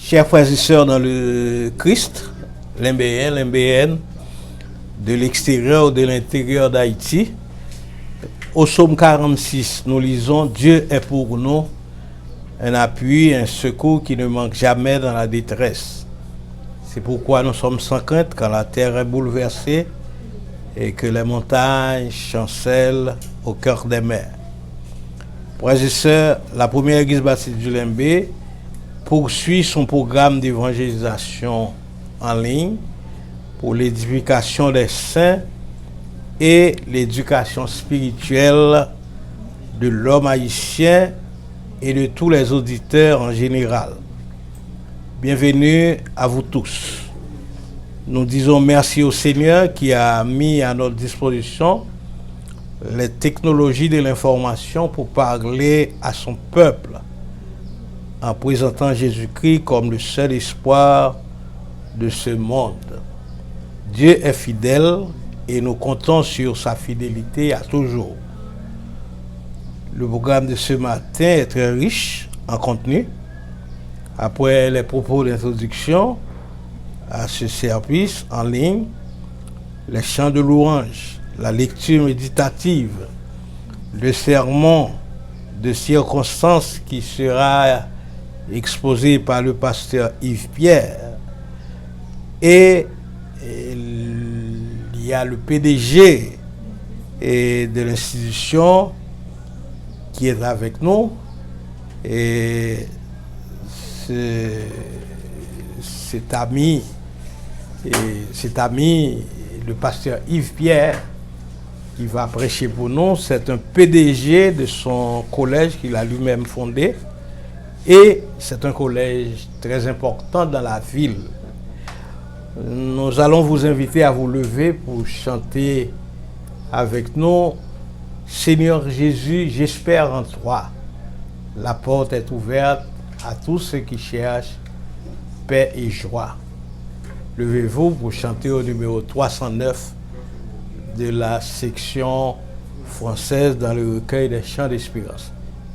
Chers frères et sœurs dans le Christ, l'MBN, l'MBN, de l'extérieur ou de l'intérieur d'Haïti, au psaume 46, nous lisons « Dieu est pour nous un appui, un secours qui ne manque jamais dans la détresse. C'est pourquoi nous sommes sans crainte quand la terre est bouleversée et que les montagnes chancellent au cœur des mers. » Frères et sœurs, la première église baptiste du Lembe poursuit son programme d'évangélisation en ligne pour l'édification des saints et l'éducation spirituelle de l'homme haïtien et de tous les auditeurs en général. Bienvenue à vous tous. Nous disons merci au Seigneur qui a mis à notre disposition les technologies de l'information pour parler à son peuple en présentant Jésus-Christ comme le seul espoir de ce monde. Dieu est fidèle et nous comptons sur sa fidélité à toujours. Le programme de ce matin est très riche en contenu. Après les propos d'introduction à ce service en ligne, les chants de louange, la lecture méditative, le sermon de circonstance qui sera exposé par le pasteur Yves Pierre, et il y a le PDG de l'institution qui est avec nous, et cet ami, le pasteur Yves Pierre, qui va prêcher pour nous, c'est un PDG de son collège qu'il a lui-même fondé, et c'est un collège très important dans la ville. Nous allons vous inviter à vous lever pour chanter avec nous « Seigneur Jésus, j'espère en toi ». La porte est ouverte à tous ceux qui cherchent paix et joie. Levez-vous pour chanter au numéro 309 de la section française dans le recueil des chants d'espérance.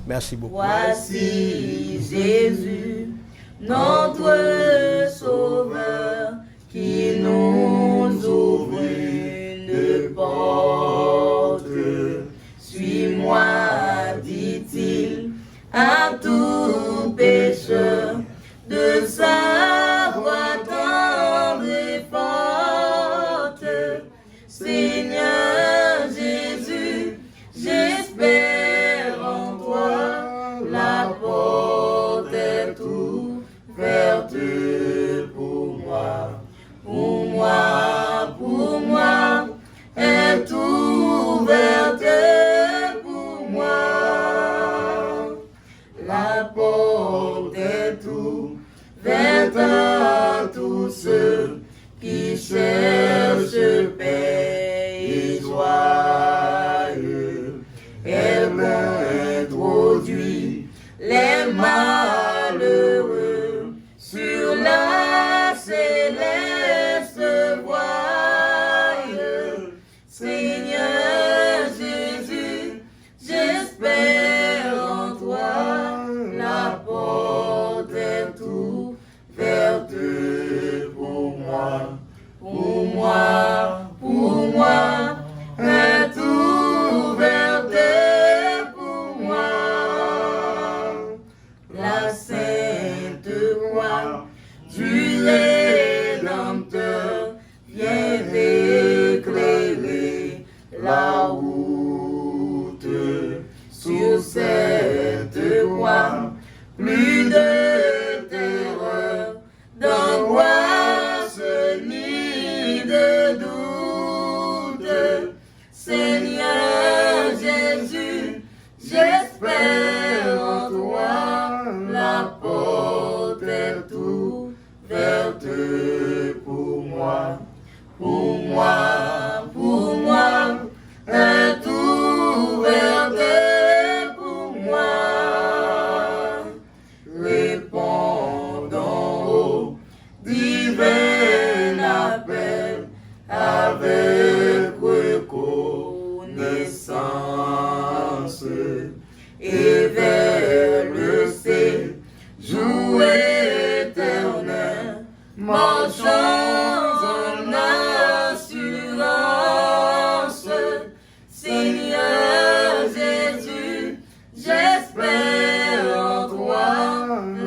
Merci beaucoup. Voici Jésus, notre Sauveur, qui nous ouvre une porte. Suis-moi, dit-il, à tout pécheur, de sa voix tendre et forte. Seigneur Jésus, j'espère en toi, la porte est ouverte pour moi, pour moi, pour moi, est ouverte pour moi. La porte est ouverte à tous ceux qui cherchent paix et joie. Elle introduit les malheureux sur la céleste voie. Seigneur Jésus, j'espère en toi, la porte est ouverte pour moi, pour moi. marchons en assurance. Seigneur Jésus, j'espère en toi,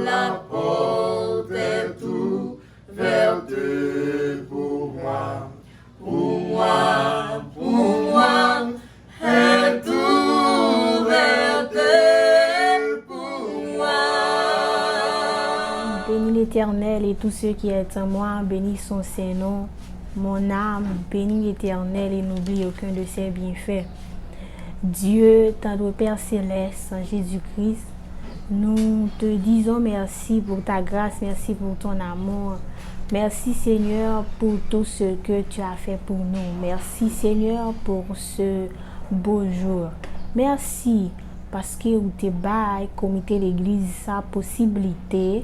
la porte est ouverte pour moi, pour moi, pour moi, est ouverte pour moi. Bénis l'Éternel et tous ceux qui est en moi, bénis son Saint-Nom. Mon âme bénit l'Éternel et n'oublie aucun de ses bienfaits. Dieu, tendre Père céleste, en Jésus-Christ, nous te disons merci pour ta grâce, merci pour ton amour. Merci Seigneur pour tout ce que tu as fait pour nous. Merci Seigneur pour ce beau jour. Merci parce que vous te bail comité l'église sa possibilité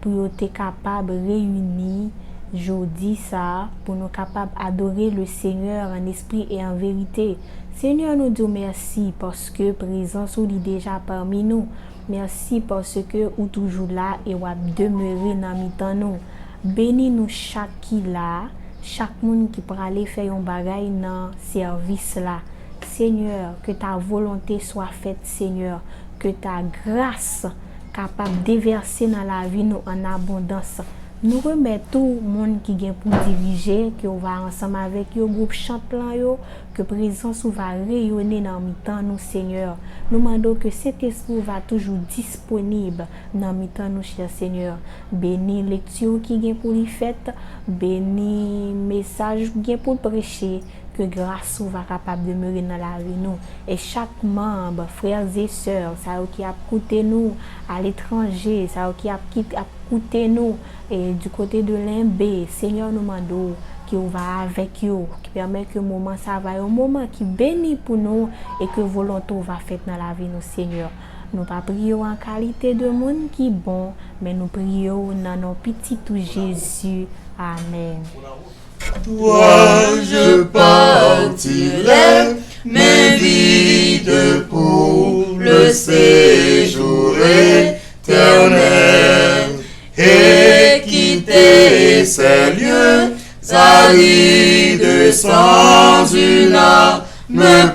pour être capable de réunir jeudi ça pour nous capables d'adorer le Seigneur en esprit et en vérité. Seigneur, nous disons merci parce que présence ou déjà parmi nous. Merci parce que ou toujours là et ou demeurer dans mi-temps nous. Bénis nous chaque qui là, chaque monde qui peut aller faire un bagage dans service là. Seigneur, que ta volonté soit faite, Seigneur, que ta grâce capable de déverser dans la vie nous en abondance. Nous remettons tout le monde qui vient pour diriger, que on va ensemble avec le groupe chantant, que présence va rayonner dans le temps nous Seigneur. Nous demandons que cet esprit va toujours disponible dans le temps nous cher Seigneur. Bénis lecture qui vient pour les fêtes, bénis message qui vient pour prêcher. Que grâce va capable de demeurer dans la vie nous et chaque membre, frères et sœurs, ça qui a coûté nous à l'étranger, ça qui a coûté nous et du côté de l'Imbé, Seigneur nous demande qui va avec eux, qui permet que le moment ça va un moment qui bénit pour nous et que volonté va faite dans la vie nous Seigneur. Nous pas prions en qualité de monde qui bon, mais nous prions dans nos petits tout Jésus. Amen. Toi je partirai, mais vide pour le séjour éternel, et quitter ces lieux arides sans une âme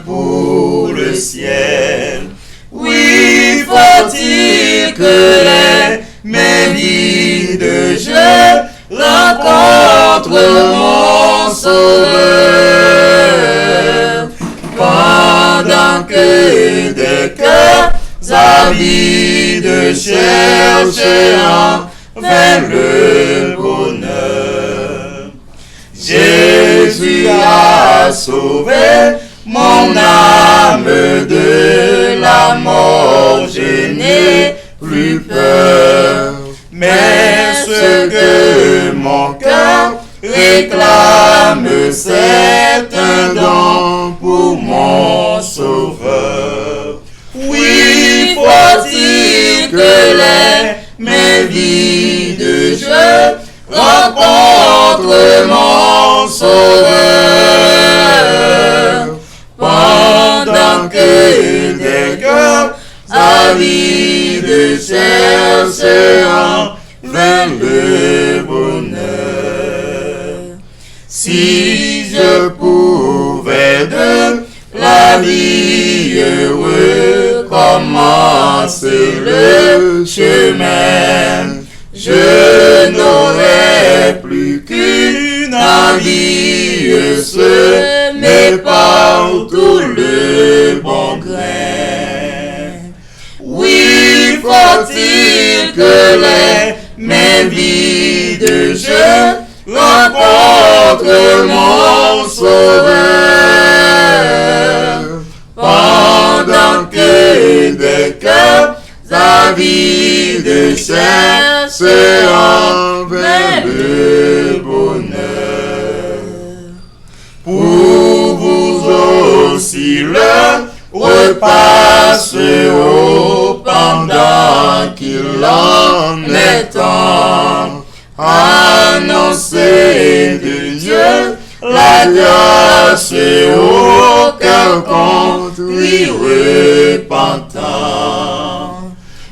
pour le ciel. Oui, faut-il que les mains vides je rencontre mon sauveur, pendant que des cœurs avides cherchent en vain le bonheur. Jésus a sauvé mon âme de la mort, je n'ai plus peur. Mais ce que mon cœur réclame, c'est un don pour mon sauveur. Oui, faut-il que les mains vides je rencontre mon sauveur, pendant que des cœurs avides cherchent en vain le bonheur. Si je pouvais de la vie recommencer le chemin, je n'aurais plus qu'une envie, semer partout le bon grain. Oui, faut-il que les mains vides je rencontre mon sauveur, pendant que des cœurs avides cherchent en vain le bonheur. Pour vous aussi le repasse haut pendant qu'il en est temps. Annoncer de Dieu la grâce au cœur contrit repentant.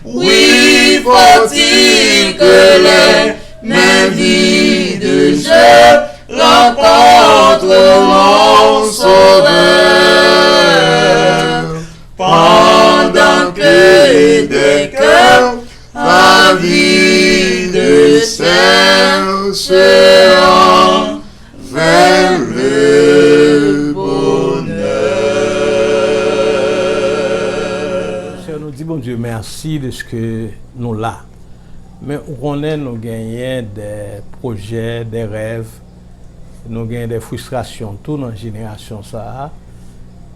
Oui, faut-il que les mains vides marcherons vers le bonheur. Seigneur, nous disons, bon Dieu, merci de ce que nous là. Mais on est, nous gagnons des projets, des rêves, nous gagnons des frustrations, tout dans la génération ça.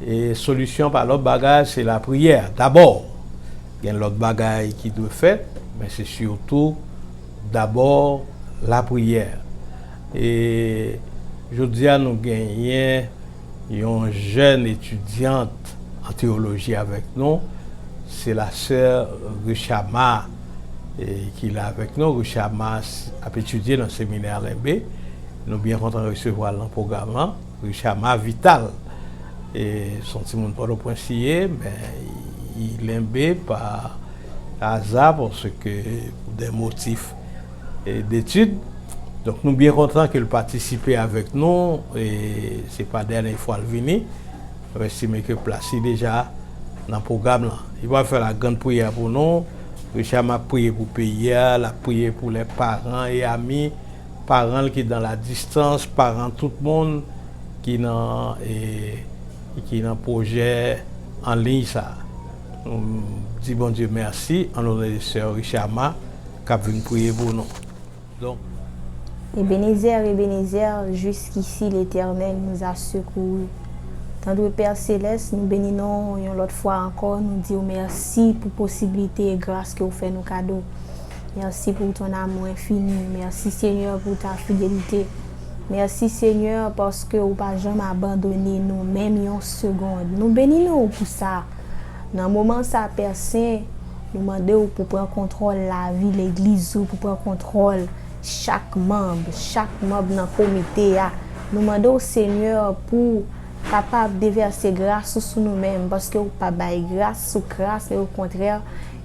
Et solution par l'autre bagage, c'est la prière. D'abord, il y a l'autre bagage qui doit faire, mais c'est surtout d'abord la prière. Et je dis à nous gagner une jeune étudiante en théologie avec nous, c'est la sœur Richama qui est avec nous. Richama a étudié dans le séminaire Limbé. Nous bien content de recevoir le programme. Richama Vital. Et son petit monde pas le point scié, mais il Limbé par hasard parce que pour des motifs d'études. Donc nous bien contents qu'il participe avec nous et c'est pas la dernière fois qu'il vient. On estime que placé déjà dans le programme là. Il va faire la grande prière pour nous. Richard m'a prié pour le pays, la prié pour les parents et amis, parents qui sont dans la distance, parents tout le monde qui dans un projet en ligne ça. Nous disons bon Dieu merci en l'honneur de sœur Richama qui a venu prier pour nous. Donc Ebenezer, jusqu'ici l'Éternel nous a secourus. Tandis Père Céleste, nous bénissons une autre fois encore, nous disons merci pour possibilité et grâce que vous faites nos cadeaux. Merci pour ton amour infini. Merci Seigneur pour ta fidélité. Merci Seigneur parce que vous n'avez pas jamais abandonné nous, même une seconde. Nous bénissons pour ça. Dans le moment où ça Père Saint, nous demandons pour prendre contrôle de la vie de l'Église, pour prendre contrôle chaque membre dans le comité. Nous demandons au Seigneur pour capable de verser grâce sur nous-mêmes parce que vous pas bailler grâce sur grâce, mais au contraire,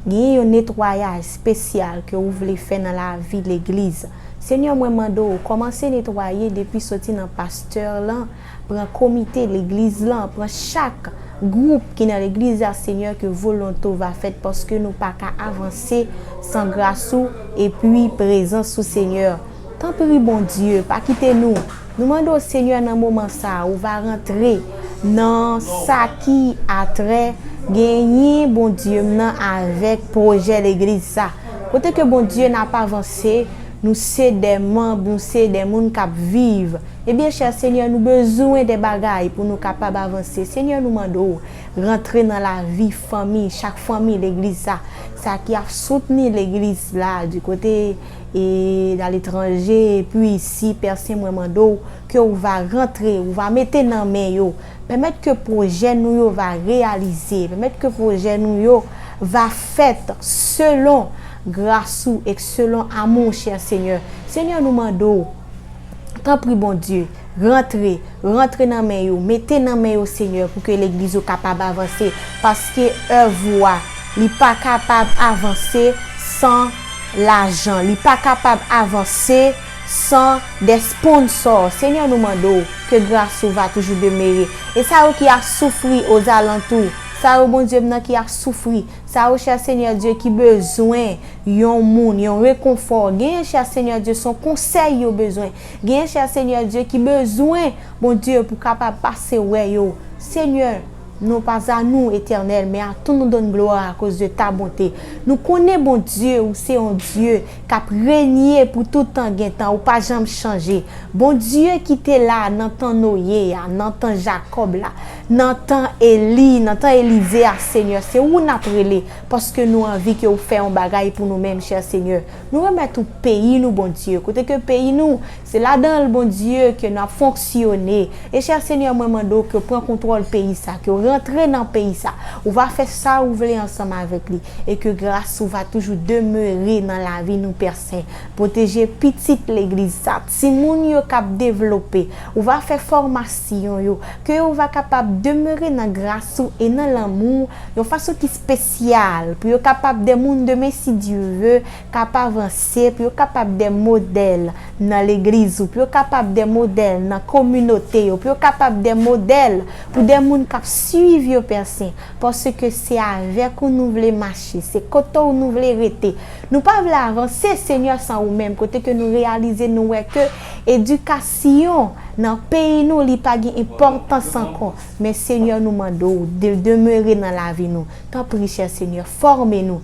il y a un nettoyage spécial que vous voulez faire dans la vie de l'église. Seigneur, moi demande commencer à nettoyer depuis sortir dans pasteur là, prend comité de l'église là, prend chaque groupe qui est dans l'église à Seigneur que volonté va faire parce que nous pas qu'à avancer sans grâce et puis présence sous Seigneur. Tant pis bon Dieu, pas quitter nous. Nous demandons au Seigneur dans un moment ça, on va rentrer dans ça qui a trait gagner bon Dieu avec projet l'église ça. Côté que bon Dieu n'a pas avancé, nous sommes des membres, nous sommes des gens qui vivent. Eh bien, cher Seigneur, nous avons besoin des bagailles pour nous capables d'avancer. Seigneur, nous demandons rentrer dans la vie famille, chaque famille l'église ça qui a soutenu l'église là du côté et dans l'étranger et puis ici personne vraiment d'eau que on va rentrer, on va mettre dans main yo, permettre que projet nous yo va réaliser, permettre que projet nous yo va fait selon grâce et selon amour cher Seigneur. Seigneur nous demandons tant pis bon Dieu, rentrez dans main yo, mettez dans main yo Seigneur pour que l'église soit capable d'avancer parce que œuvre n'est pas capable d'avancer sans l'argent, il n'est pas capable d'avancer sans des sponsors. Seigneur nous demande que grâce va toujours demeurer. Et ça qui a souffert aux alentours, ça bon Dieu qui a souffert, ça cher Seigneur Dieu qui besoin yon moun, yon réconfort, gain cher Seigneur Dieu son conseil yo besoin, gain cher Seigneur Dieu qui besoin bon Dieu pour capable passer ouais yo. Seigneur, non pas à nous éternel, mais à tout nous donne gloire à cause de ta bonté. Nous connaissons bon Dieu, ou c'est un Dieu qui a régné pour tout temps, ou pas jamais changer. Bon Dieu qui était là, dans temps Noé, dans temps Jacob là, dans temps Élie, dans temps Élisée, Seigneur, c'est où nous appelons parce que nous avons envie que vous fassiez un bagage pour nous-mêmes, cher Seigneur. Nous remettons tout pays, nous, bon Dieu. Côté que pays, nous, c'est là dans le bon Dieu que nous avons fonctionné. Et cher Seigneur, moi, je demande que prend contrôle du pays, ça, que rentrer dans le pays, ça. On va faire ça, vous voulez ensemble avec lui. Et que grâce, on va toujours demeurer dans la vie, nous, Père Saint. Protéger petite l'église, ça. Si nous sommes capables de développer, on va faire formation, que on va capable capable de demeurer dans grâce et dans l'amour de façon qui spéciale pour être capable de monde demain si Dieu veut capable avancer pour être capable des modèles dans l'église pour être capable des modèles dans la communauté pour être capable des modèles pour des monde qui suivent personne parce que c'est avec où nous voulons marcher c'est côté où nous voulons rester nous pas voulons avancer Seigneur sans ou même côté que nous réaliser nous que éducation dans pays nous li pas gain importance encore mais Seigneur nous demande de demeurer dans la vie nous tant prie cher Seigneur formez-nous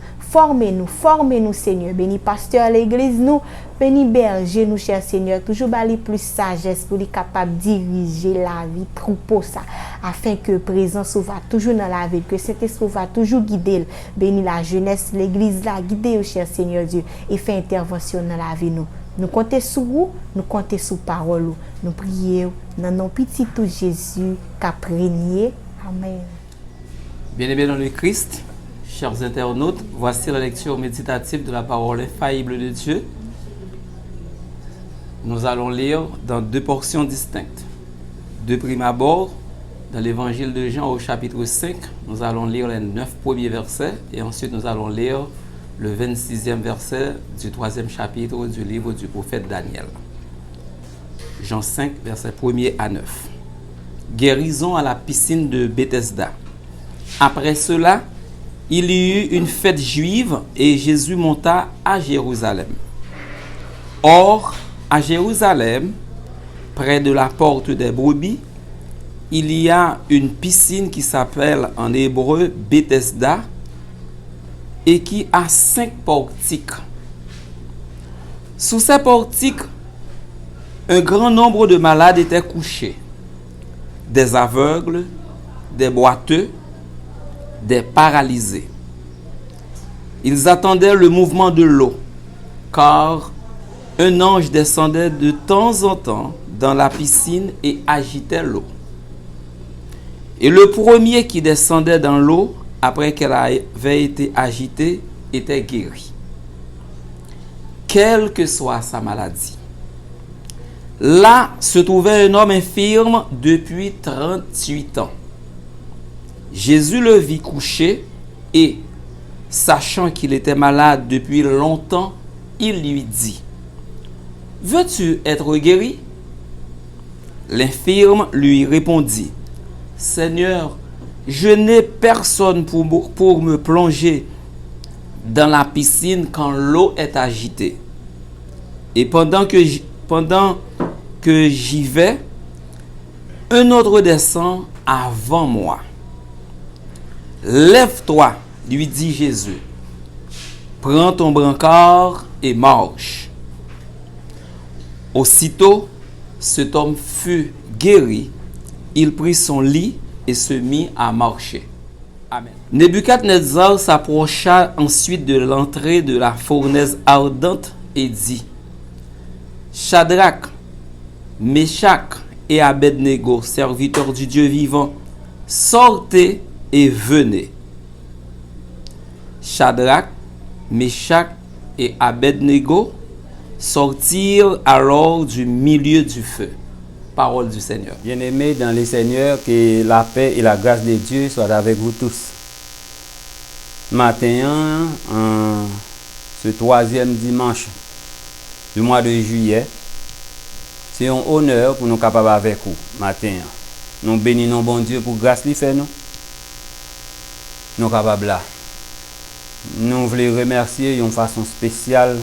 Seigneur béni pasteur à l'église nous béni berger nous cher Seigneur toujours bali plus sagesse pour être capable diriger la vie troupeau ça afin que présence va toujours dans la vie que Saint-Esprit va toujours guider béni la jeunesse l'église là guider cher Seigneur Dieu et fait intervention dans la vie nous comptons sur vous, nous comptons sur parole, nous prions dans nos petits tout Jésus qu'a régné. Amen. Bien-aimés dans le Christ, chers internautes, voici la lecture méditative de la parole infaillible de Dieu. Nous allons lire dans deux portions distinctes. De prime abord, dans l'évangile de Jean au chapitre 5, nous allons lire les 9 premiers versets et ensuite nous allons lire le 26e verset du 3e chapitre du livre du prophète Daniel. Jean 5, versets 1er à 9. Guérison à la piscine de Bethesda. Après cela, il y eut une fête juive et Jésus monta à Jérusalem. Or, à Jérusalem, près de la porte des brebis, il y a une piscine qui s'appelle en hébreu Bethesda, et qui a 5 portiques. Sous ces portiques, un grand nombre de malades étaient couchés. Des aveugles, des boiteux, des paralysés. Ils attendaient le mouvement de l'eau, car un ange descendait de temps en temps dans la piscine et agitait l'eau. Et le premier qui descendait dans l'eau, après qu'elle avait été agitée, était guérie. Quelle que soit sa maladie. Là se trouvait un homme infirme depuis 38 ans. Jésus le vit couché et, sachant qu'il était malade depuis longtemps, il lui dit : « Veux-tu être guéri ?» L'infirme lui répondit : « Seigneur, je n'ai personne pour me plonger dans la piscine quand l'eau est agitée. Et pendant que j'y vais, un autre descend avant moi. Lève-toi, lui dit Jésus. Prends ton brancard et marche. Aussitôt, cet homme fut guéri. Il prit son lit et se mit à marcher. Amen. Nebuchadnezzar s'approcha ensuite de l'entrée de la fournaise ardente et dit : Shadrach, Meshach et Abednego, serviteurs du Dieu vivant, sortez et venez. Shadrach, Meshach et Abednego sortirent alors du milieu du feu. Parole du Seigneur. Bien-aimés dans le Seigneur, que la paix et la grâce de Dieu soient avec vous tous. Matin, ce 3e dimanche du mois de juillet, c'est un honneur pour nous capables avec vous. Matin, nous bénissons bon Dieu pour grâce qu'il fait nous. Nous capables là. Nous voulons remercier d'une façon spéciale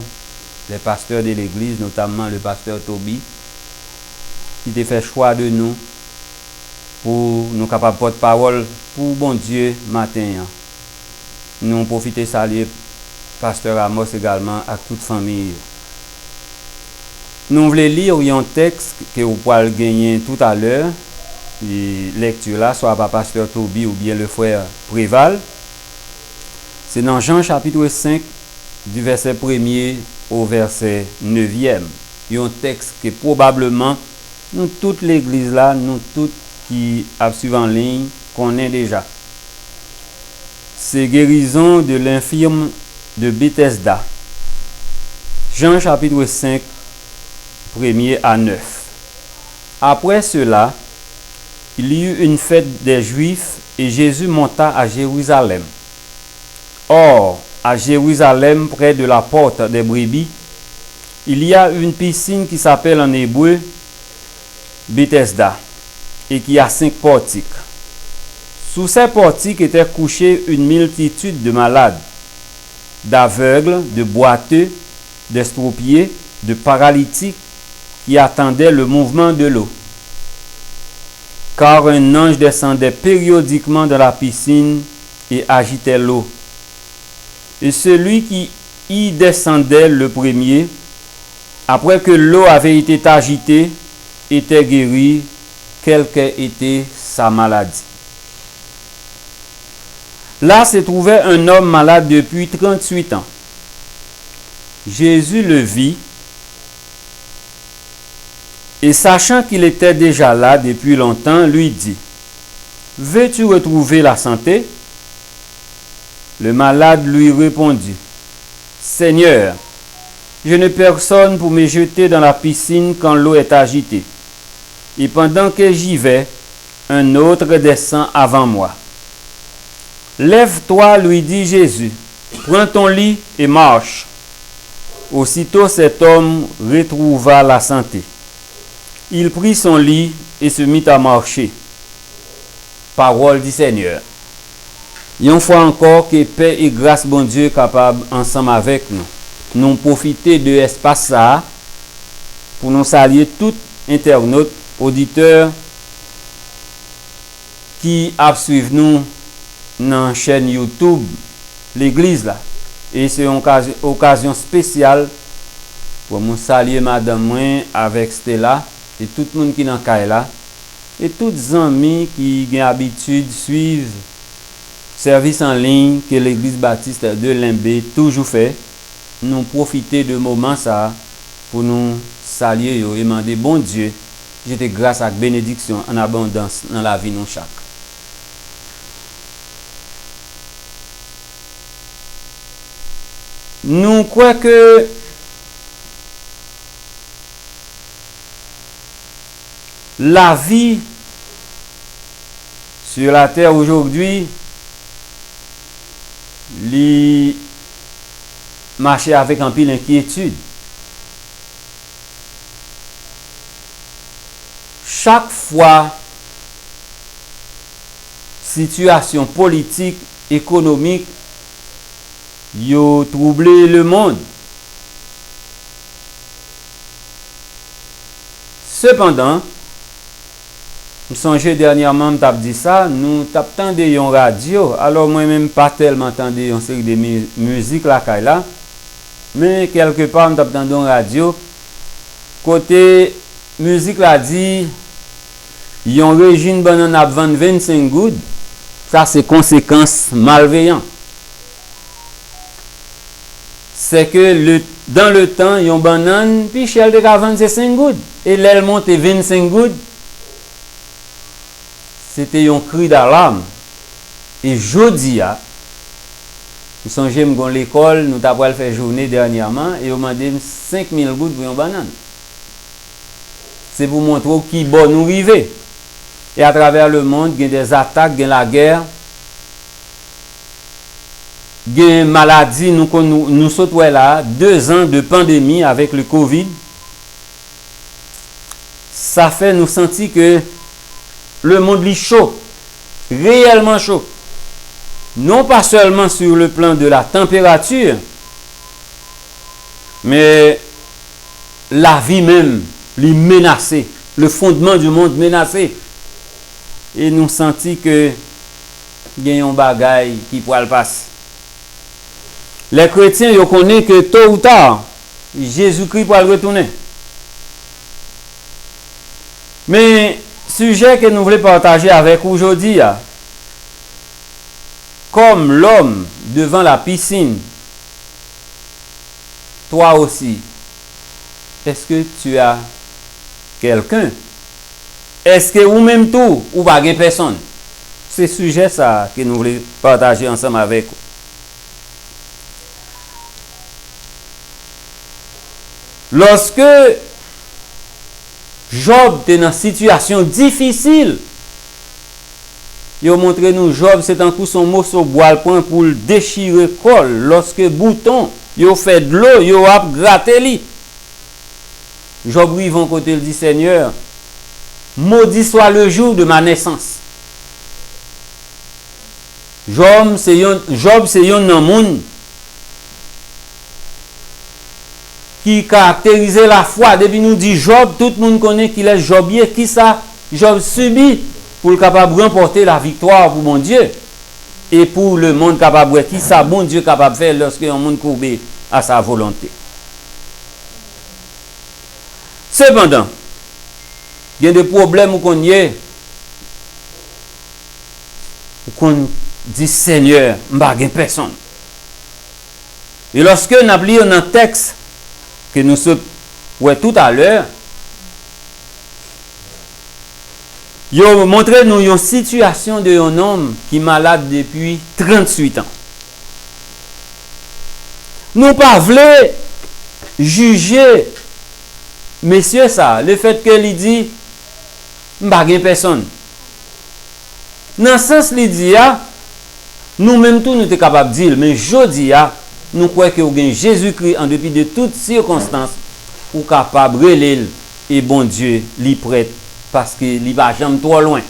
les pasteurs de l'église, notamment le pasteur Toby, qui a fait choix de nous pour nous capables de porte-parole pour bon Dieu matin. Nous profitons de saluer pasteur Amos également à toute famille. Nous voulons lire un texte que vous pouvez gagner tout à l'heure. Lecture là, soit par pasteur Toby ou bien le frère Préval. C'est dans Jean chapitre 5, du verset 1er au verset 9e. Il y a un texte que probablement nous, toute l'église là, nous toutes qui suivent en ligne, connaissons déjà. C'est guérison de l'infirme de Bethesda. Jean chapitre 5, 1er à 9. Après cela, il y eut une fête des Juifs et Jésus monta à Jérusalem. Or, à Jérusalem, près de la porte des brebis, il y a une piscine qui s'appelle en hébreu Bethesda et qui a 5 portiques. Sous ces portiques étaient couchés une multitude de malades, d'aveugles, de boiteux, d'estropiés, de paralytiques qui attendaient le mouvement de l'eau. Car un ange descendait périodiquement dans la piscine et agitait l'eau. Et celui qui y descendait le premier, après que l'eau avait été agitée, était guéri, quelle qu'ait été sa maladie. Là se trouvait un homme malade depuis 38 ans. Jésus le vit, et sachant qu'il était déjà là depuis longtemps, lui dit, « Veux-tu retrouver la santé ?» Le malade lui répondit, « Seigneur, je n'ai personne pour me jeter dans la piscine quand l'eau est agitée. Et pendant que j'y vais, un autre descend avant moi. » « Lève-toi, lui dit Jésus, prends ton lit et marche. » Aussitôt cet homme retrouva la santé. Il prit son lit et se mit à marcher. Parole du Seigneur. Une fois encore, que paix et grâce, bon Dieu, capable ensemble avec nous. Nous profiter de l'espace ça pour nous saluer tout internaute, auditeur qui suivent nous dans la chaîne YouTube, l'église là. Et c'est une occasion spéciale pour nous saluer madame moi avec Stella et tout le monde qui est dans le là. Et tous les amis qui ont l'habitude de suivre service en ligne que l'église baptiste de Limbé toujours fait. Nous profiter de moment ça pour nous saluer et demander bon Dieu, j'étais grâce à la bénédiction en abondance dans la vie de nous chaque. Nous croyons que la vie sur la terre aujourd'hui, les marcher avec un pile inquiétude. Chaque fois, situation politique, économique, yo troublé le monde. Cependant, je songeais dernièrement, je dit ça, nous t'attendais une radio, alors moi-même pas tellement entendu une série de musique là, mais quelque part, je t'attendais une radio, côté musique là dit, yon régime banane à vendre 25 gouttes, ça c'est conséquence malveillante. C'est que dans le temps, yon banane, puis chel de 25 gouttes, et l'elle monte 25 gouttes, c'était un cri d'alarme. Et jeudi, nous sommes à l'école, nous avons fait journée dernièrement, et on m'a dit 5000 gouttes pour une banane. C'est pour montrer qui bon nous river. Et à travers le monde, il y a des attaques, il y a la guerre, il y a une maladie, nous sommes là, 2 ans de pandémie avec le Covid. Ça fait nous sentir que le monde est chaud, réellement chaud. Non pas seulement sur le plan de la température, mais la vie même, les menacée, le fondement du monde menacé. Et nous sentons que il y a un bagage qui pourra le passer. Les chrétiens, ils connaissent que tôt ou tard, Jésus-Christ pourra le retourner. Mais sujet que nous voulons partager avec aujourd'hui, comme l'homme devant la piscine, toi aussi, est-ce que tu as quelqu'un? Est-ce que ou même tout, ou pas personne? C'est sujet ça que nous voulons partager ensemble avec vous. Lorsque Job était dans une situation difficile, Yo montre nous Job c'est un coup son morceau bois point pour le déchirer col lorsque bouton yo fait de l'eau yo a gratter li. Job lui vont côté le dit Seigneur, maudit soit le jour de ma naissance. Job c'est un monde qui caractérisait la foi. Depuis nous dit Job, tout le monde connaît qu'il est Jobier. Qui ça Job subit pour le capable de remporter la victoire pour mon Dieu et pour le monde capable de qui ça bon Dieu capable de faire lorsque un monde courbé à sa volonté. Cependant, il y a des problèmes qu'on y est. Qu'on dit Seigneur, m'pa gen personne. Et lorsque nous avons lu un texte que nous sommes tout à l'heure, il a montré nous une situation d'un homme qui est malade depuis 38 ans. Nous pas voulons juger monsieur ça, le fait que il dit m'pa gen personne. Dans ce sens il dit nous même tout nous sommes capables de dire mais jodi nous croyons que Jésus-Christ en dépit de toutes circonstances ou capable de relayer et bon Dieu li prête parce que li va jamais trop loin.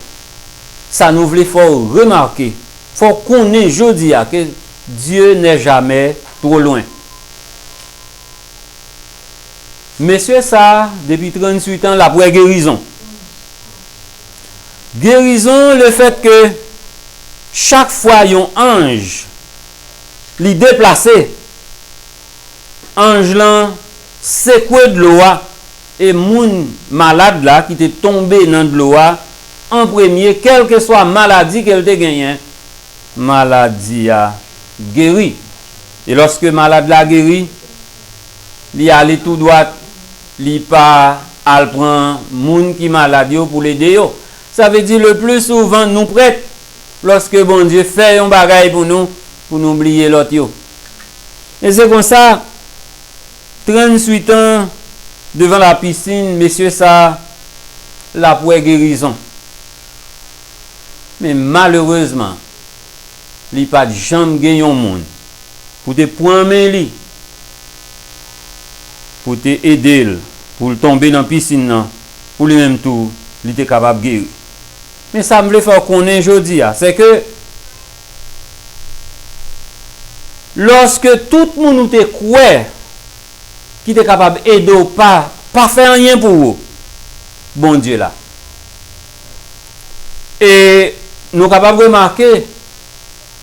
Ça nous voulait faut remarquer, faut connaître jodi que Dieu n'est jamais trop loin. Monsieur ça depuis 38 ans la pour guérison. Guérison le fait que chaque fois un ange li déplacé ange là secoué de l'eau et moun malade là qui était tombé dans de l'eau en premier quelle que soit maladie qu'elle te gagné maladie a guéri et lorsque malade la guéri li aller tout droit li pas al prend moun qui malade pour l'aider yo. Ça veut dire le plus souvent nous prêtes lorsque bon Dieu fait un bagage pour nous oublier l'autre yo. Et c'est comme ça 38 ans devant la piscine, monsieur ça la pour guérison. Mais malheureusement, il pas de jambe gagner un monde pour te prendre lui pour te aider pour tomber dans la piscine pour lui même tout, il était capable de guérir. Mais ça me veut faire connaître aujourd'hui, c'est que lorsque tout le monde te croit qui est capable d'aider ou pas faire rien pour vous, bon Dieu là. Et nous sommes capables de remarquer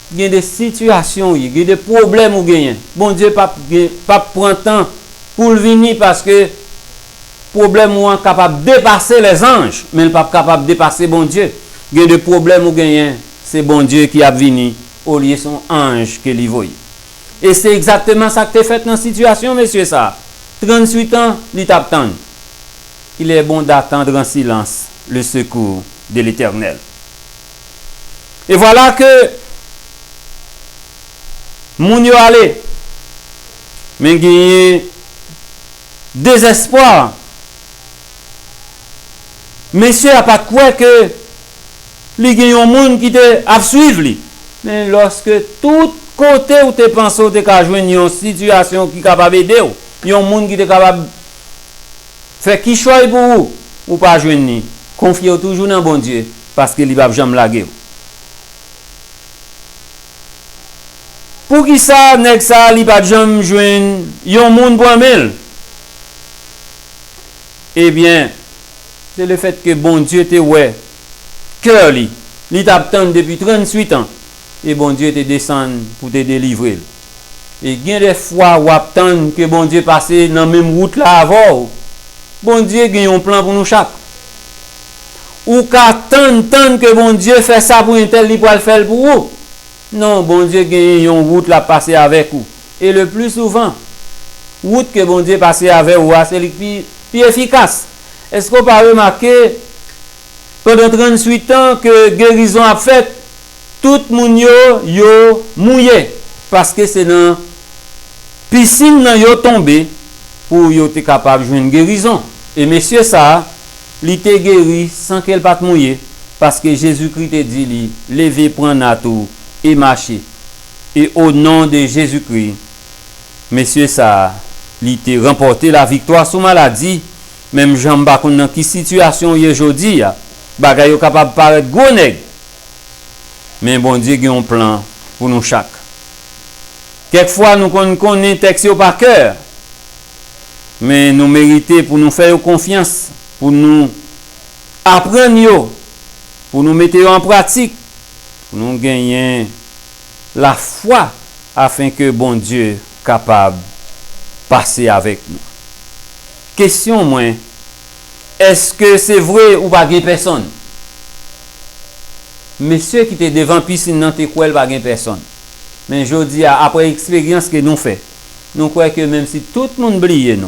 qu'il y a des situations, il y a des problèmes ou gagnent. Bon Dieu pas prend temps pour le venir parce que problème ou capable de dépasser les anges, mais il pas capable de dépasser bon Dieu. Il y a des problèmes ou gagnent, c'est bon Dieu qui a venu au lieu de son ange que lui voit. Et c'est exactement ça que tu fait dans la situation, monsieur ça. 38 ans, il t'attend. Il est bon d'attendre en silence le secours de l'Éternel. Et voilà que moun yo allé, mais il y a désespoir. Monsieur a pas quoi que il y a un monde qui te a suivre lui. Mais lorsque tout côté où tu penses que tu as joindre une situation qui est capable d'aider, il y a un monde qui est capable de faire qui choisit pour vous ou pas joindre. Confiez toujours dans bon Dieu parce qu'il va jamais laguer. Pour qui ça nèg ça il pas jamais joindre un monde pour amel. Eh bien, c'est le fait que bon Dieu te ouais cœur li t'attend depuis 38 ans. Et bon Dieu te descend pour te délivrer. Et bien des fois ou attend que bon Dieu passe dans la même route là avant. Bon Dieu a un plan pour nous chaque. Ou qu'attendre que bon Dieu fait ça pour un tel, il peut le faire pour vous. Non, bon Dieu a une route là passer avec vous. Et le plus souvent, route que bon Dieu passe avec vous, c'est le plus efficace. Est-ce qu'on peut remarquer pendant 38 ans que guérison a fait, tout le monde yo mouillé parce que c'est dans piscine nan yo tombé pour yo être capable de jouer une guérison. Et monsieur ça, il était guéri sans qu'elle pas mouillé Parce que Jésus-Christ te dit, levez, prenez tout et marchez. Et au nom de Jésus-Christ, messieurs, ça, il te remporté la victoire sur maladie. Même Jean Bakon dans qui situation aujourd'hui, bagay yo capable paraître gros nèg. Mais bon Dieu a un plan pour nous chaque. Quelquefois nous connaissons texte par cœur. Mais nous méritons pour nous faire confiance, pour nous apprendre, pour nous mettre en pratique, pour nous gagner la foi afin que bon Dieu capable de passer avec nous. Question moins, est-ce que c'est vrai ou pas de personne? Monsieur qui était devant piscine dans tes quoi pas de personne. Mais je dis après l'expérience que nous fait, nous croyons que même si tout le monde brille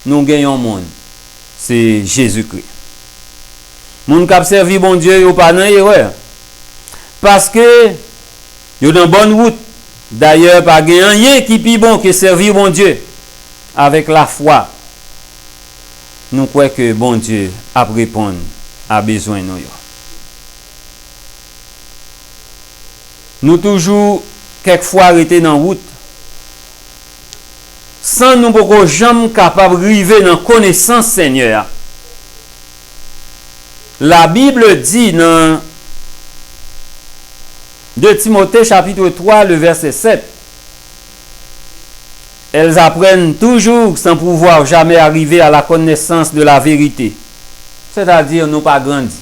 nous gagnons le monde. C'est Jésus-Christ. Moun qui servi bon Dieu ou pas dans erreur. Parce que yo dans bonne route. D'ailleurs pas rien qui plus bon que servir bon Dieu avec la foi. Nous croyons que bon Dieu a répondu à besoin nous. Nous toujours quelquefois arrêter dans route sans nous pas jamais capable arriver dans connaissance Seigneur. La Bible dit dans 2 Timothée chapitre 3 le verset 7. Elles apprennent toujours sans pouvoir jamais arriver à la connaissance de la vérité. C'est-à-dire nous pas grandi.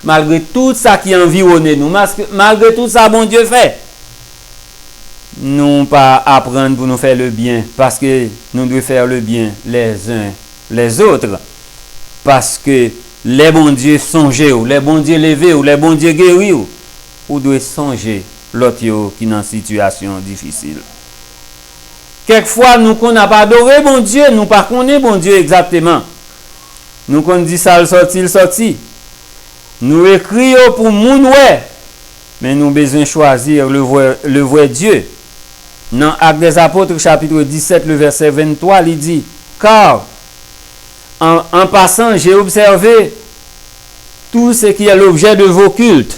Malgré tout ça qui environne nous, malgré tout ça bon Dieu fait. Nous pas apprendre pour nous faire le bien parce que nous devons faire le bien les uns les autres. Parce que les bons dieux songer ou les bons dieux lever ou les bons dieux guérir ou doit songer l'autre qui est dans situation difficile. Quelquefois nous qu'on n'a pas adoré bon Dieu, nous pas connaît bon Dieu exactement. Nous qu'on dit ça il sorti. Nous écrions pour moun ouais. Mais nous besoin choisir le vrai Dieu. Dans Actes des Apôtres chapitre 17 le verset 23, il dit car en passant, j'ai observé tout ce qui est l'objet de vos cultes.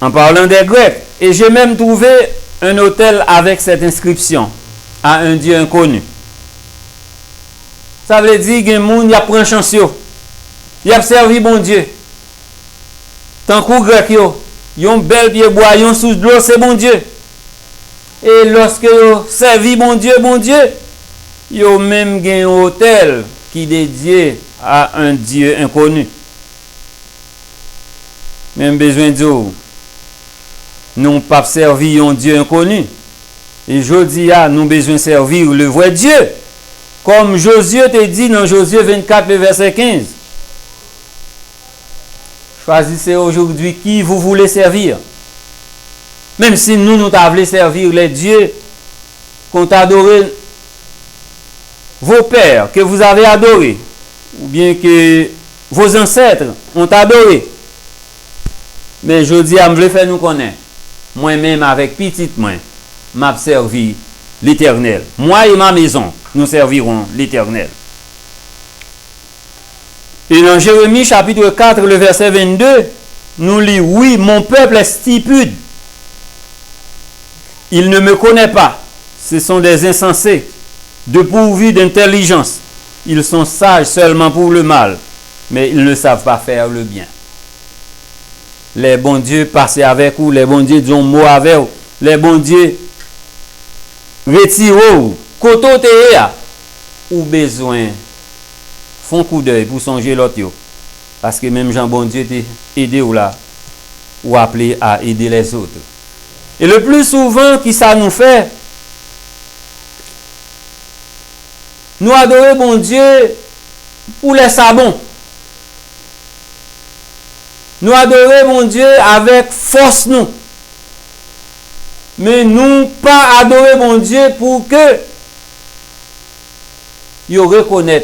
En parlant des Grecs. Et j'ai même trouvé un autel avec cette inscription à un Dieu inconnu. Ça veut dire que les gens y prend chance. Ils ont servi bon Dieu. Tant que Grec, ils ont bel pied bois, ils ont sous de l'eau, c'est bon Dieu. Et lorsque ils servi bon Dieu, ils ont même gagné un hôtel qui est dédié à un Dieu inconnu. Même besoin de dire, nous pas servir un Dieu inconnu. Et je dis, nous besoin de servir le vrai Dieu. Comme Josué te dit dans Josué 24, le verset 15. Choisissez aujourd'hui qui vous voulez servir. Même si nous voulons servir les dieux qu'on t'a adoré, vos pères que vous avez adorés, ou bien que vos ancêtres ont adoré. Mais je dis à me faire nous connaître. Moi-même avec petite main, m'a servi l'Éternel. Moi et ma maison, nous servirons l'Éternel. Et dans Jérémie chapitre 4, le verset 22, nous lisons, oui, mon peuple est stupide. Il ne me connaît pas. Ce sont des insensés, dépourvus d'intelligence. Ils sont sages seulement pour le mal, mais ils ne savent pas faire le bien. Les bons dieux passent avec vous, les bons dieux disent mot avec vous, les bons dieux retirent vous, koto théa, ou besoin, font coup d'œil pour songer l'autre. Parce que même Jean bon Dieu t'a aidé ou là, ou appelé à aider les autres. Et le plus souvent, qui ça nous fait, nous adorons bon Dieu pour les sabons. Nous adorons mon Dieu avec force nous. Mais nous pas adorer mon Dieu pour que il reconnaisse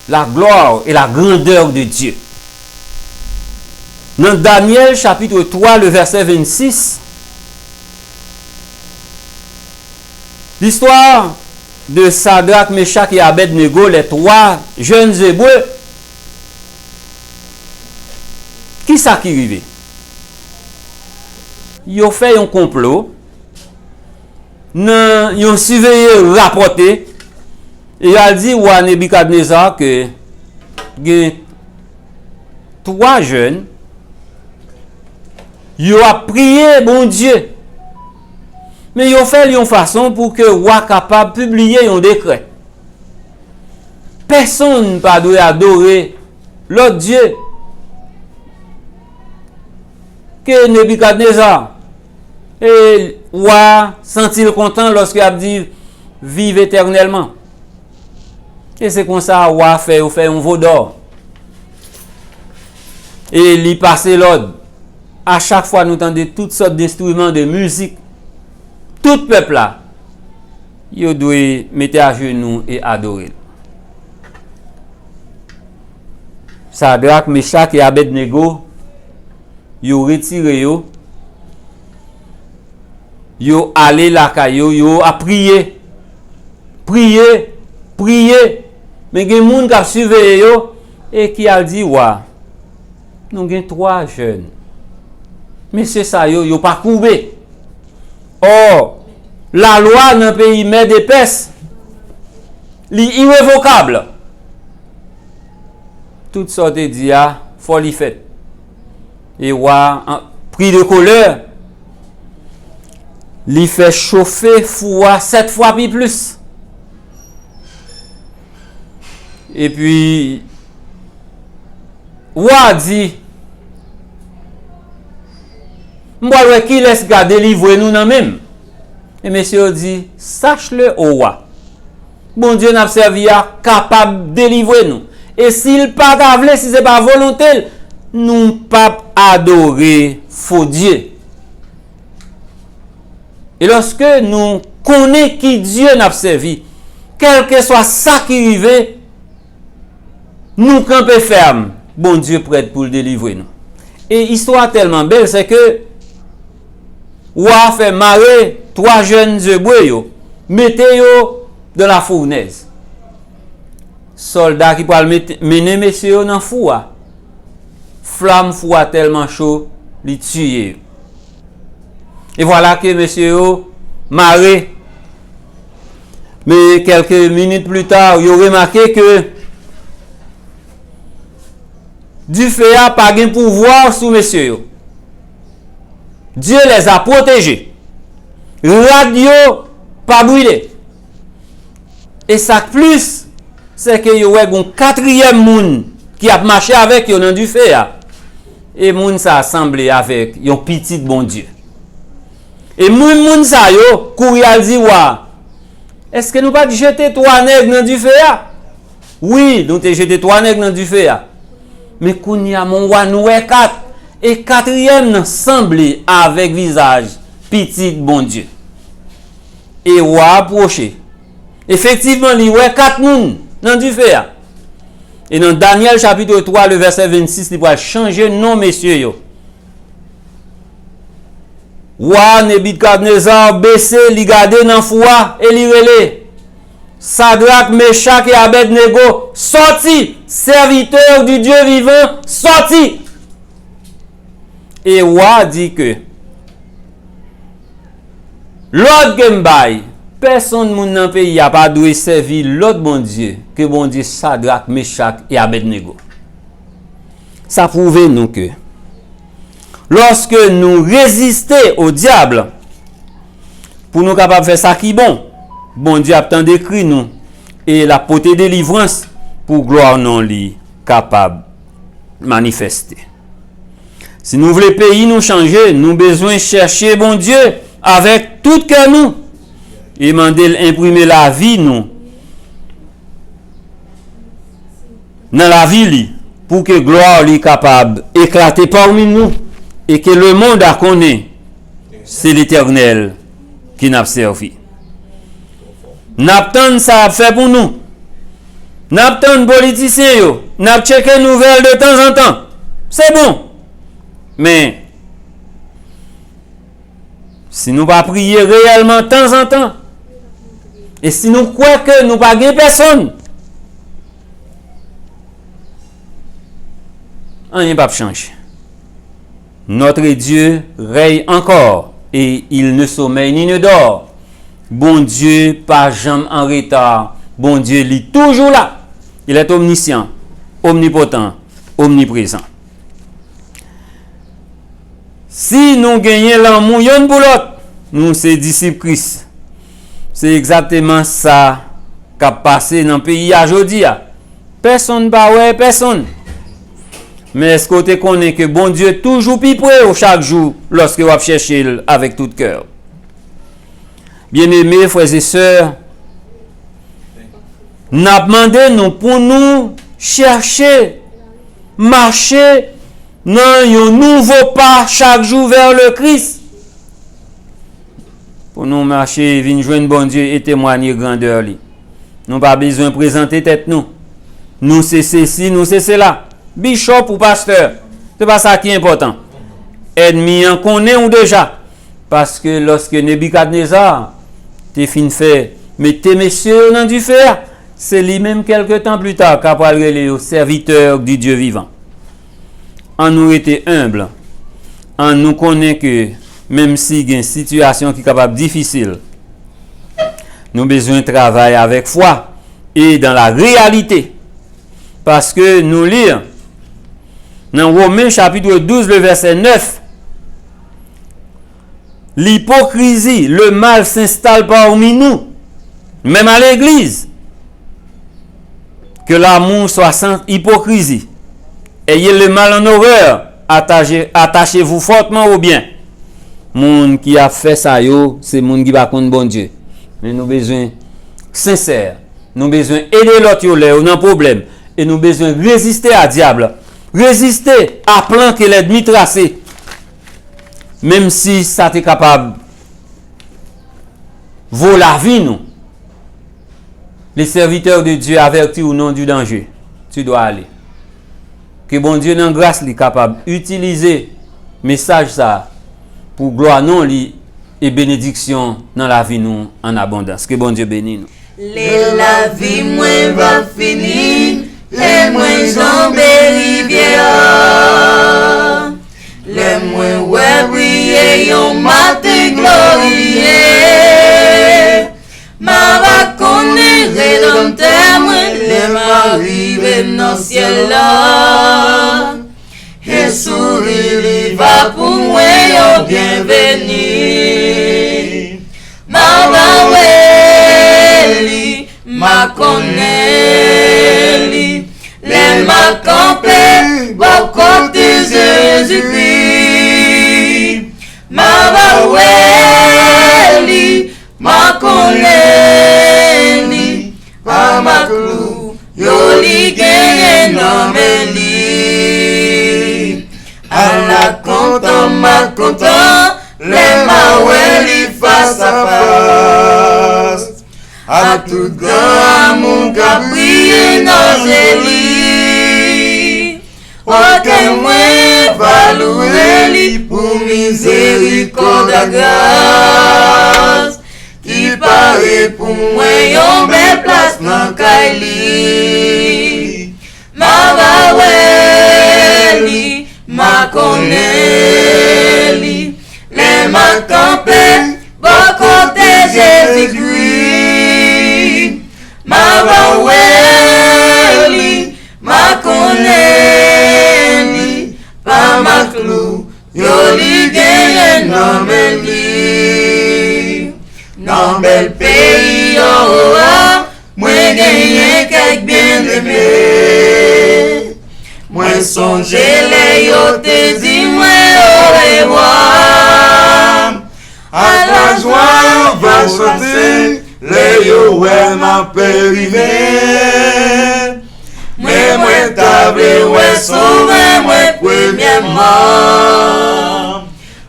la gloire et la grandeur de Dieu. Dans Daniel chapitre 3 le verset 26, l'histoire de Shadrach, Meshach et Abednego, les trois jeunes Hébreux qui ça qui arrive? Yo fait un complot, yon surveillé rapporté, et il a dit à Nebuchadnezzar que il 3 jeunes, yo a prié bon Dieu. Mais yo fait une façon pour que roi capable de publier un décret. Personne pas doit adorer l'autre Dieu que Nebuchadnezzar. Et roi sentit content lorsqu'il a dit vive éternellement. Et c'est comme ça roi fait un veau d'or. Et il passe l'ordre. À chaque fois nous entendons toutes sortes d'instruments de musique. Tout peuple là, il doit mettre à genoux et adorer. Sadrach, Meshach et Abednego, ils ont retiré, ils ont allé la caillou, ils ont prié. Prier. Mais il y a des gens qui ont surveillé et qui ont dit, ouais, nous avons 3 jeunes. Mais c'est ça, ils n'ont pas courbé. Or, la loi dans le pays met d'épaisse, irrévocable. Toutes sortes de dia, folie faite. Et roi, pris de colère, il fait chauffer foie 7 fois plus. Et puis, roi dit, moi, qui laisse garder livrer nous même. Et monsieur dit, sache-le au roi. Bon Dieu n'a servi à capable de délivrer nous. Et s'il pas d'avler, si c'est pas volonté, nous pas adorer faux Dieu. Et lorsque nous connaissons qui Dieu n'a servi, quel que soit ça qui arrive, nous camper ferme. Bon Dieu prête pour le délivrer nous. Et histoire tellement belle, c'est que roi fait marrer 3 jeunes hébreux, mettez-yo dans la fournaise. Soldats qui peuvent mener messieurs dans le four. Flamme four tellement chaud, les tuer. Et voilà que messieurs marré. Mais quelques minutes plus tard, ils ont remarqué que du feu n'a pas de pouvoir sur messieurs. Dieu les a protégés. Radio pas brûlé. Et ça plus, c'est que y a un 4e monde qui a marché avec eux dans du feu. Et moun ça assemblé avec un petit bon Dieu. Et moun ça yo courir al dit wa. Est-ce que nous pas jeter 3 nègres dans du feu? Oui, nous te jeter 3 nègres dans du feu. Mais kounya mon roi nous 4. Et 4e semblé avec visage petit bon Dieu. Et roi approché. Effectivement, il y a 4 moun dans du feu. Et dans Daniel chapitre 3, le verset 26, il va changer nom, messieurs. Yo. Roi Nebuchadnezzar baissé, li gade dans foi et li relé. Sadrach, Meshach et Abednego sorti, serviteurs du Dieu vivant, sorti. Et roi dit que l'autre Gembay, personne moun dans pays a pas dû servir l'autre bon Dieu que bon Dieu Sadrach, Meshach et Abednego. Ça prouve nous que lorsque nous résistons au diable pour nous capables de faire ça qui bon, bon Dieu a tant décrit nous et la portée délivrance pour gloire non li capable manifester. Si nous voulons pays nous changer, nous besoin chercher bon Dieu avec tout cœur nous et demander imprimer la vie nous dans la vie li pour que gloire li capable éclater parmi nous et que le monde a connaît c'est l'Éternel qui n'a servi. N'attend ça fait pour nous. N'attend politiciens yo, n'a checker nouvelles de temps en temps. C'est bon. Mais si nous pas prier réellement de temps en temps, et si nous croyons que nous pas gain personne, rien pas changer. Notre Dieu règne encore et il ne sommeille ni ne dort. Bon Dieu, pas jamais en retard. Bon Dieu, il est toujours là. Il est omniscient, omnipotent, omniprésent. Si nous gagnons l'amour yon pour l'autre, nous sommes disciples Christ. C'est exactement ça qui a passé dans le pays aujourd'hui. Personne pas ouais, personne. Mais est-ce que tu connais que bon Dieu toujours plus près chaque jour lorsque vous cherchez avec tout cœur? Bien-aimés frères et sœurs, nous avons demandé nous pour nous chercher, marcher dans un nouveau pas chaque jour vers le Christ. Pour nous marcher, venir joindre bon Dieu et témoigner grandeur. Nous n'avons pas besoin de présenter tête nous. Nous c'est ceci, nous c'est cela. Bishop ou pasteur, c'est pas ça qui est important. Ennemi en connaît ou déjà. Parce que lorsque Nebuchadnezzar t'es fin fait, mais tes messieurs n'ont dû faire, c'est lui-même quelque temps plus tard qu'a parlé au serviteur du Dieu vivant. En nous était humble, en nous connaît que même si il y a une situation qui est capable difficile, nous avons besoin de travailler avec foi et dans la réalité. Parce que nous lisons dans Romains chapitre 12, le verset 9, l'hypocrisie, le mal s'installe parmi nous, même à l'église. Que l'amour soit sans hypocrisie. Ayez le mal en horreur, attachez-vous fortement au bien. Moun qui a fait ça, c'est moun qui va contre bon Dieu. Mais nous avons besoin sincère. Nous avons besoin d'aider l'autre là, on a un problème. Et nous avons besoin de résister à diable. Résister à plan que l'ennemi tracé. Même si ça t'est capable vaut la vie, nous. Les serviteurs de Dieu avertis ou non du danger. Tu dois aller. Que bon Dieu dans grâce est capable d'utiliser message ça pour gloire non li et bénédiction dans la vie nous en abondance. Que bon Dieu bénisse nous. La vie moins va finir, les moins jambes rivière. Les moins ouais briller, yon matin glorieux. Ma va connaître rédempteur, les m'arriver dans le ciel là. Et sourire va pour moi, yon bienvenue. Ma va weli, ma connaît li. Les ma campé, bon côté Jésus-Christ. Ma va weli, ma connaît li. Pa ma clou, yo li gagne nommé li. A la content, ma content, les ma weli face à face. A tout grand amour qu'a prié dans Jésus. Aucun moins va louer li pour miséricorde et grâce. Qui paraît pour moi yon belle place dans Kaili. Ma va weli, ma connaît li. Les ma campé, bon côté Jésus-Christ. Ma va weli, ma connaît li. Pa ma clou, yo li gagne nommé li. Dans bel pays, oh, moi gagne quelque bien-aimé. Moi songe les yo te dis moi au revoir. À la joie on va chanter, les yo ouais m'a périmé. Mais moi table ouais sauvé moi premièrement.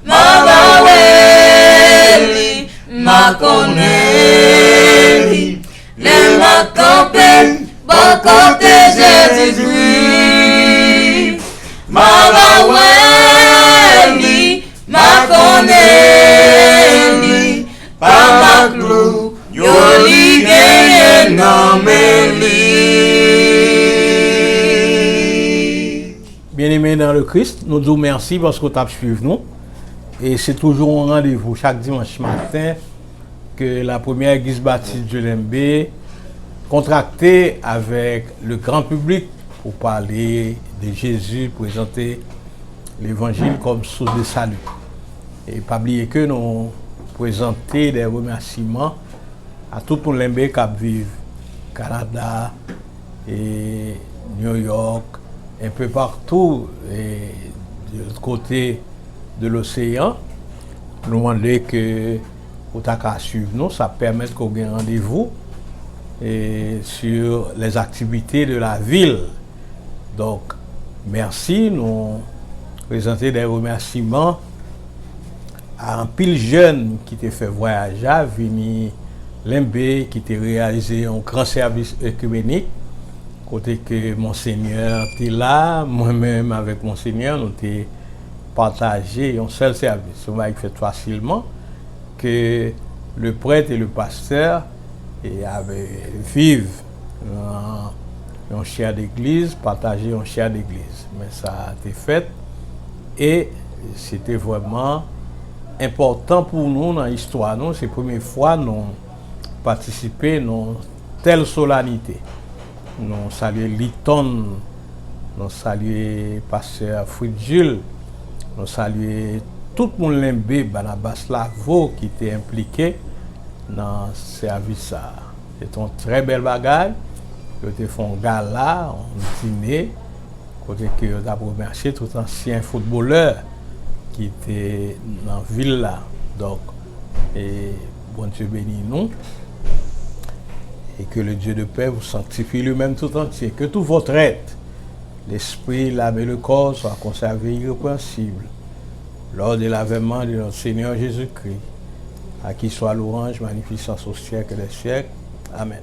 Ma va weli, ma connaît li. Les ma campé, bon côté Jésus-Christ. Ma va weli, ma connaît li. Pa ma clou, yo li gagne nommé li. Bien-aimés, dans le Christ. Nous disons merci parce que vous avez suivi nous. Et c'est toujours un rendez-vous chaque dimanche matin que la première église baptiste de Lembe contractée avec le grand public pour parler de Jésus, présenter l'évangile comme source de salut. Et pas oublier que nous présenter des remerciements à tout le monde qui vit au Canada et New York, un peu partout et de l'autre côté de l'océan. Nous demandons que vous avez suivre nous, ça permet qu'on ait un rendez-vous sur les activités de la ville. Donc, merci, nous présenter des remerciements à un pile jeune qui t'a fait voyager, venu Lembe, qui t'a réalisé un grand service œcuménique. Côté que Monseigneur était là, moi-même avec Monseigneur, nous avons partagé un seul service. On va fait facilement que le prêtre et le pasteur vivent en chair d'église, partager en chair d'église. Mais ça a été fait et c'était vraiment important pour nous dans l'histoire. C'est la première fois que nous participons dans telle solennité. Nous saluons Liton, nous saluons Pasteur Fridjul, nous saluons tout le monde Lembe, Barnabas Lavo qui était impliqué dans ce service. C'est un très bel bagage. Ils ont fait un gala, un dîner, côté que ils ont remercié tout ancien footballeur qui était dans la ville là. Donc, et bon Dieu bénit nous. Et que le Dieu de paix vous sanctifie lui-même tout entier. Que tout votre être, l'esprit, l'âme et le corps soient conservés irrépréhensibles lors de l'avènement de notre Seigneur Jésus-Christ, à qui soit l'orange, magnificence au siècle des siècles. Amen.